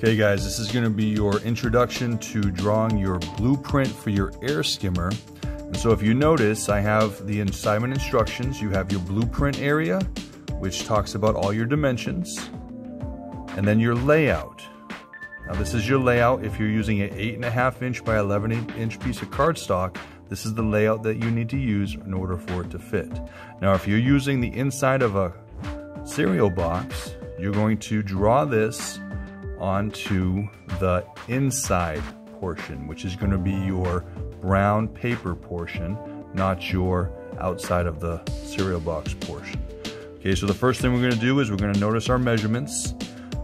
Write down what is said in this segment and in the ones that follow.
Okay guys, this is going to be your introduction to drawing your blueprint for your air skimmer. And so if you notice, I have the assignment instructions. You have your blueprint area, which talks about all your dimensions, and then your layout. Now this is your layout. If you're using an 8.5 inch by 11 inch piece of cardstock, this is the layout that you need to use in order for it to fit. Now if you're using the inside of a cereal box, you're going to draw this onto the inside portion, which is going to be your brown paper portion, not your outside of the cereal box portion. Okay, so the first thing we're going to do is we're going to notice our measurements.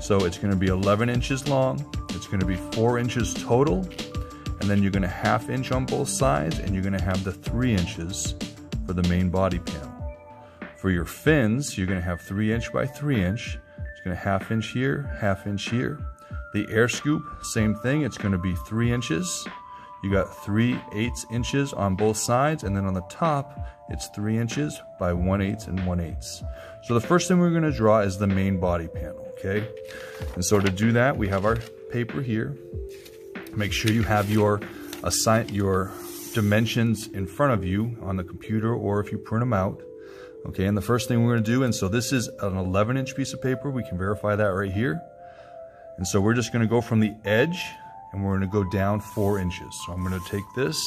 So it's going to be 11 inches long, it's going to be 4 inches total, and then you're going to 1/2 inch on both sides, and you're going to have the 3 inches for the main body panel. For your fins, you're going to have 3 inch by 3 inch. It's going to 1/2 inch here, 1/2 inch here. The air scoop, same thing. It's going to be 3 inches. You got 3/8 inches on both sides, and then on the top, it's 3 inches by 1/8 and 1/8. So the first thing we're going to draw is the main body panel, okay? And so to do that, we have our paper here. Make sure you have your dimensions in front of you on the computer, or if you print them out. Okay, and the first thing we're going to do, and so this is an 11 inch piece of paper. We can verify that right here. And so we're just going to go from the edge, and we're going to go down 4 inches. So I'm going to take this.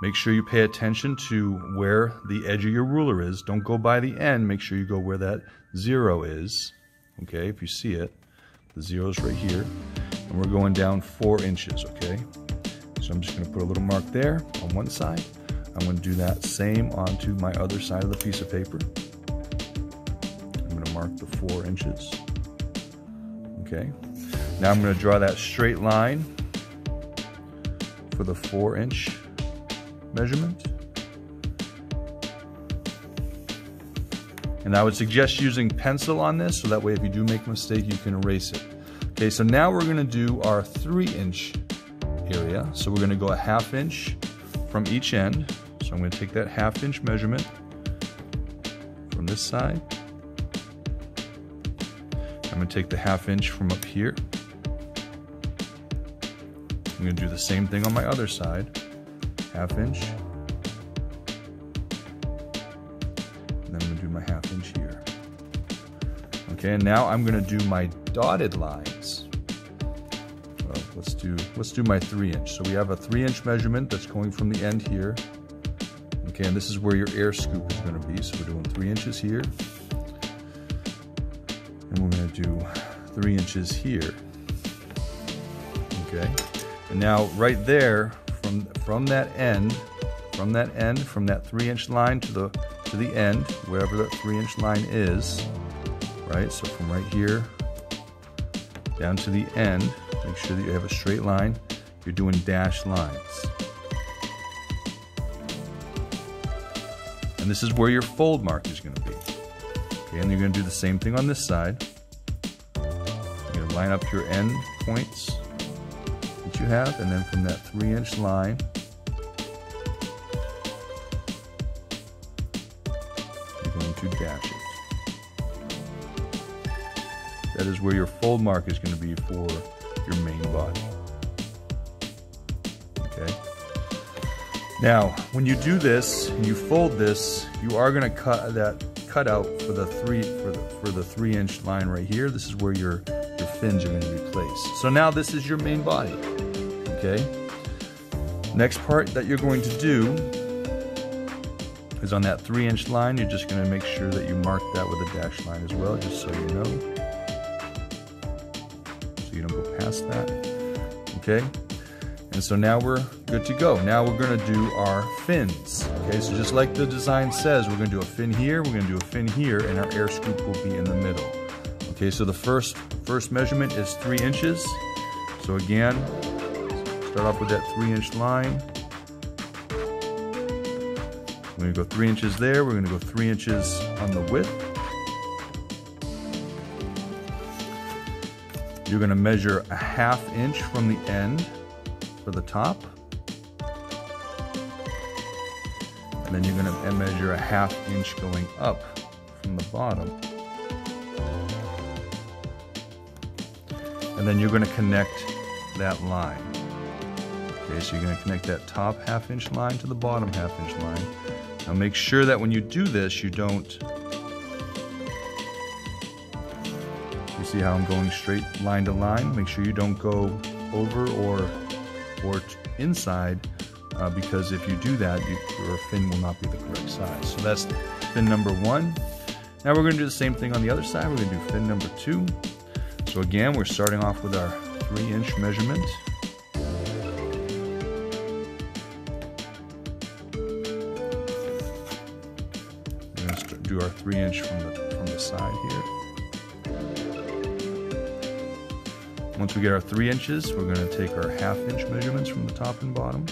Make sure you pay attention to where the edge of your ruler is. Don't go by the end. Make sure you go where that 0 is. Okay, if you see it, the 0 is right here. And we're going down 4 inches, okay? So I'm just going to put a little mark there on one side. I'm going to do that same onto my other side of the piece of paper. I'm going to mark the 4 inches. Okay. Now I'm going to draw that straight line for the 4 inch measurement. And I would suggest using pencil on this, so that way if you do make a mistake, you can erase it. Okay, so now we're going to do our 3 inch area. So we're going to go a 1/2 inch from each end. So I'm going to take that 1/2 inch measurement from this side. I'm going to take the 1/2 inch from up here. I'm going to do the same thing on my other side. 1/2 inch. And then I'm going to do my 1/2 inch here. Okay, and now I'm going to do my dotted lines. Well, let's do my 3 inch. So we have a 3 inch measurement that's going from the end here. Okay, and this is where your air scoop is going to be. So we're doing 3 inches here. And we're going to do 3 inches here. Okay. And now right there, from that 3 inch line to the end, wherever that 3 inch line is, right? So from right here down to the end, make sure that you have a straight line. You're doing dashed lines. And this is where your fold mark is going to be. Okay, and you're going to do the same thing on this side. You're going to line up your end points that you have, and then from that 3 inch line, you're going to dash it. That is where your fold mark is going to be for your main body. Okay. Now, when you do this and you fold this, you are going to cut out for the 3 inch line right here. This is where your fins are going to be placed. So now this is your main body. Okay. Next part that you're going to do is on that 3 inch line. You're just going to make sure that you mark that with a dashed line as well, just so you know. So you don't go past that. Okay. And so now we're good to go. Now we're going to do our fins. Okay, so just like the design says, we're going to do a fin here, we're going to do a fin here, and our air scoop will be in the middle. Okay, so the first measurement is 3 inches. So again, start off with that 3 inch line. We're going to go 3 inches there. We're going to go 3 inches on the width. You're going to measure a 1/2 inch from the end for the top. And then you're going to measure a 1/2 inch going up from the bottom. and then you're going to connect that line. Okay, so you're going to connect that top half-inch line to the bottom half-inch line. Now make sure that when you do this, you don't, you see how I'm going straight line to line? Make sure you don't go over or inside, because if you do that, your fin will not be the correct size. So that's fin number 1. Now we're going to do the same thing on the other side. We're going to do fin number 2. So again, we're starting off with our 3-inch measurement. We're going to do our 3-inch from the side here. Once we get our 3 inches, we're going to take our half-inch measurements from the top and bottom.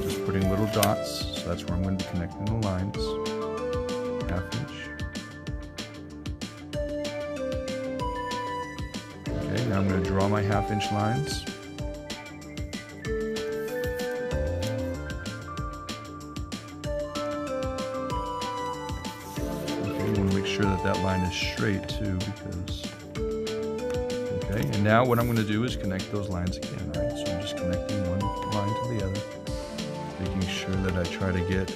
Just putting little dots, so that's where I'm going to be connecting the lines. Half-inch. Okay, now I'm going to draw my half-inch lines. Sure that line is straight too, because okay, and now what I'm going to do is connect those lines again, right? So I'm just connecting one line to the other, making sure that I try to get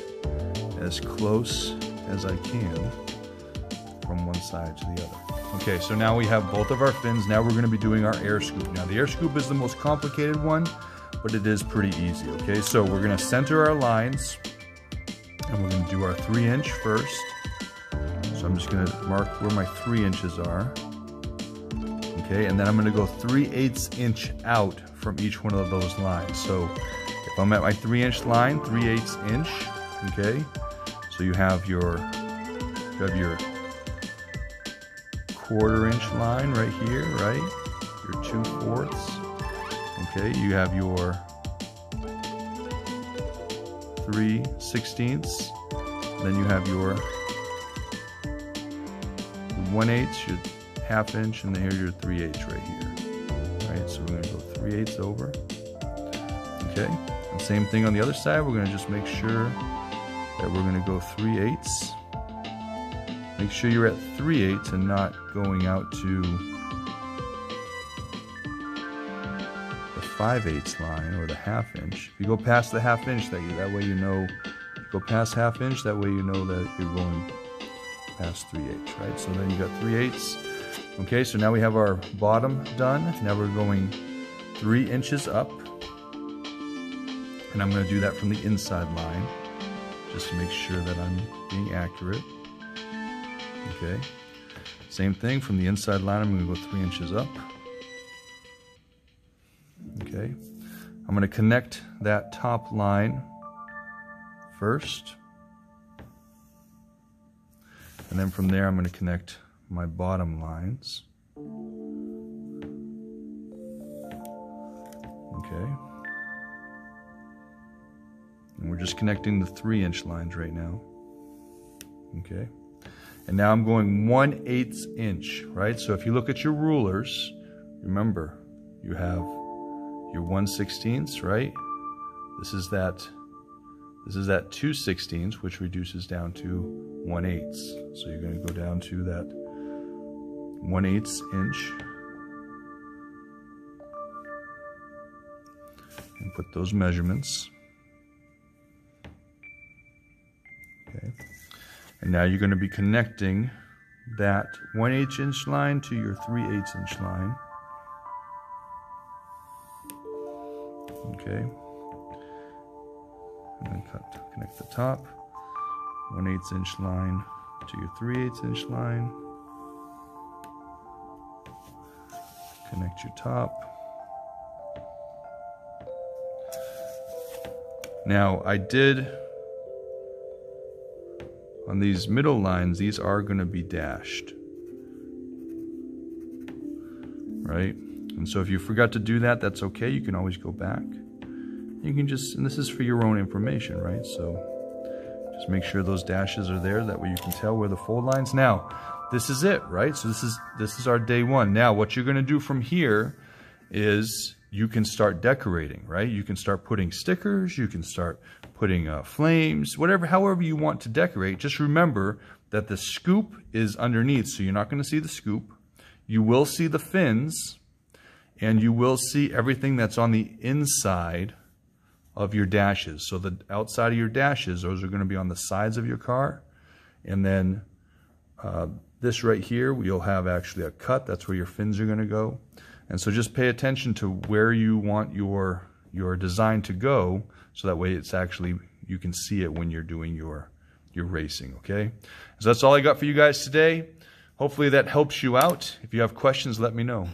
as close as I can from one side to the other. Okay, so now we have both of our fins. Now we're going to be doing our air scoop. Now the air scoop is the most complicated one, but it is pretty easy. Okay, so we're going to center our lines, and we're going to do our 3-inch first. So I'm just going to mark where my 3 inches are. Okay, and then I'm going to go 3/8 inch out from each one of those lines. So if I'm at my 3-inch line, 3/8 inch. Okay, so you have your 1/4 inch line right here, right? Your 2/4. Okay, you have your 3/16. Then you have your 1/8, your half-inch, and then here's your 3/8 right here. Right, so we're going to go 3/8 over. Okay, and same thing on the other side. We're going to just make sure that we're going to go 3/8. Make sure you're at 3/8 and not going out to the 5/8 line or the half-inch. If you go past the half-inch, that way you know. If you go past half-inch, that way you know that you're going past 3/8, right? So then you got 3/8. Okay, so now we have our bottom done. Now we're going 3 inches up, and I'm going to do that from the inside line, just to make sure that I'm being accurate. Okay, same thing from the inside line. I'm going to go 3 inches up. Okay, I'm going to connect that top line first. And then from there, I'm going to connect my bottom lines. Okay. And we're just connecting the 3-inch lines right now. Okay. And now I'm going 1/8 inch, right? So if you look at your rulers, remember, you have your 1/16, right? This is that 2/16, which reduces down to 1/8. So you're going to go down to that 1/8 inch and put those measurements. Okay. And now you're going to be connecting that 1/8 inch line to your 3/8 inch line. Okay. And then connect the top, 1/8 inch line to your 3/8 inch line. Connect your top. Now I did, on these middle lines, these are going to be dashed, right? And so if you forgot to do that, that's okay. You can always go back. You can just, and this is for your own information, right? So just make sure those dashes are there. That way you can tell where the fold lines. Now, this is it, right? So this is our day one. Now, what you're going to do from here is you can start decorating, right? You can start putting stickers. You can start putting flames, however you want to decorate. Just remember that the scoop is underneath, so you're not going to see the scoop. You will see the fins, and you will see everything that's on the inside of your dashes. So the outside of your dashes, those are going to be on the sides of your car. And then this right here, you'll have actually a cut. That's where your fins are going to go. And so just pay attention to where you want your design to go, so that way it's actually, you can see it when you're doing your racing, okay? So that's all I got for you guys today. Hopefully that helps you out. If you have questions, let me know.